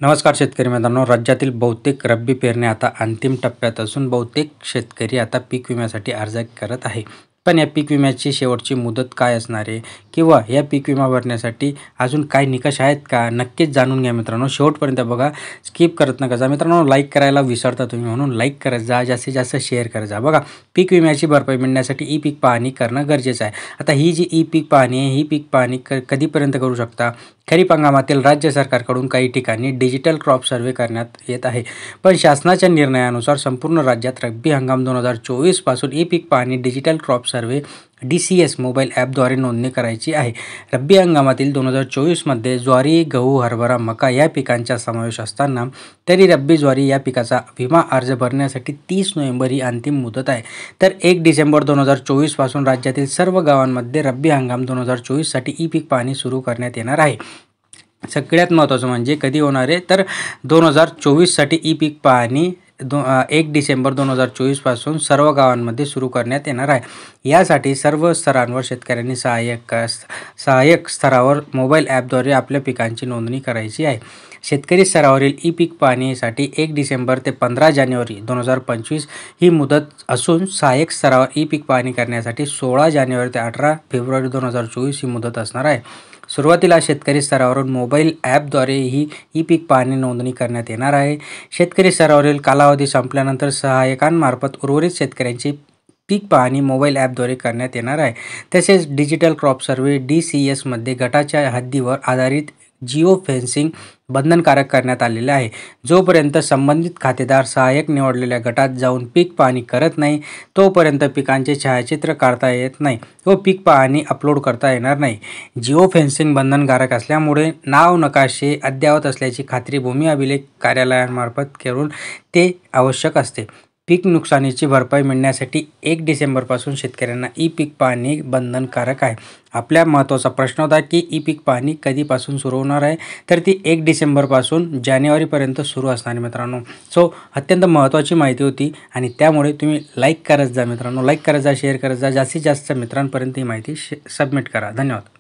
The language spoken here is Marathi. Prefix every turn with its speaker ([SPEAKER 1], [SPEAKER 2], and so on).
[SPEAKER 1] नमस्कार शेतकरी मित्रांनो, राज्यातील बहुतेक रब्बी पेरणी आता अंतिम टप्प्यात असून बहुतेक शेतकरी आता पीक विम्यासाठी अर्ज करत आहे. पण या पीक विम्याची शेवटची मुदत काय असणार आहे किंवा या पीक विमा भरण्यासाठी अजून काय निकष आहेत का, नक्कीच जाणून घ्या मित्रांनो. शेवटपर्यंत बघा, स्किप करत नका जा मित्रांनो. लाईक करायला विसरता तुम्ही, म्हणून लाईक करत जा, जास्तीत जास्त शेअर करत जा. बघा, पीक विम्याची भरपाई मिळण्यासाठी ई पीक पाहणी करणं गरजेचं आहे. आता ही जी ई पीक पाहणी आहे, ही पीक पाहणी कधीपर्यंत करू शकता? खरीप हंगामातील राज्य सरकारकडून काही ठिकाणी डिजिटल क्रॉप सर्व्हे करण्यात येत आहे, पण शासनाच्या निर्णयानुसार संपूर्ण राज्यात रब्बी हंगाम 2024 पासून ई पीक पाहणी digital crop survey DCS mobile ॲपद्वारे नोंदणी करायची आहे. रब्बी हंगामातील 2024 मध्ये ज्वारी, गहू, हरभरा, मका या पिकांचा समावेश असताना तरी रब्बी ज्वारी या पिकाचा विमा अर्ज भरण्यासाठी 30 नोव्हेंबर ही अंतिम मुदत आहे. तर 1 डिसेंबर 2024 पासून राज्यातील सर्व गावांमध्ये रब्बी हंगाम 2024 साठी ई पीक पाहणी सुरू करण्यात येणार आहे. सगळ्यात महत्त्वाचं म्हणजे कधी होणार आहे, तर 2024 साठी ई पीक पाहणी 1 डिसेंबर 2024 पासून सर्व गावांमध्ये सुरू करण्यात येणार आहे. यासाठी सर्व स्तरांवर शेतकऱ्यांनी सहाय्यक स्तरावर मोबाईल ॲपद्वारे आपल्या पिकांची नोंदणी करायची आहे. शेतकरी स्तरावरील ई पीक पाहणीसाठी 1 डिसेंबर ते 15 जानेवारी 2025 ही मुदत असून सहाय्यक स्तरावर ई पीक पाहणी करण्यासाठी 16 जानेवारी ते 18 फेब्रुवारी 2024 ही मुदत असणार आहे. सुरुवातीला शेतकरी स्तरावरून मोबाईल ॲपद्वारे ही ई पीक पाहणी नोंदणी करण्यात येणार आहे. शेतकरी स्तरावरील कालावधी संपल्यानंतर सहाय्यकांमार्फत उर्वरित शेतकऱ्यांची पीक पाहणी मोबाईल ॲपद्वारे करण्यात येणार आहे. तसेच डिजिटल क्रॉप सर्व्हे DCS मध्ये गटाच्या हद्दीवर आधारित जिओ फेन्सिंग बंधनकारक करण्यात आलेले आहे. जोपर्यंत संबंधित खातेदार सहाय्यक निवडलेल्या गटात जाऊन पीक पाहणी करत नाही, तोपर्यंत पिकांचे छायाचित्र काढता येत नाही व पीक पाहणी अपलोड करता येणार नाही. जिओ फेन्सिंग बंधनकारक असल्यामुळे नाव नकाशे अद्ययावत असल्याची खात्री भूमी अभिलेख कार्यालयांमार्फत करून ते आवश्यक असते. पीक नुकसानीची भरपाई मिळण्यासाठी 1 डिसेंबरपासून शेतकऱ्यांना ई पीक पाहणी बंधनकारक आहे. आपल्या महत्त्वाचा प्रश्न होता की ई पीक पाहणी कधीपासून सुरू होणार आहे, तर ती 1 डिसेंबरपासून जानेवारीपर्यंत सुरू असणार मित्रांनो. अत्यंत महत्त्वाची माहिती होती आणि त्यामुळे तुम्ही लाईक करत जा मित्रांनो, लाईक करत जा, शेअर करत जा, जास्तीत जास्त मित्रांपर्यंत ही माहिती सबमिट करा. धन्यवाद.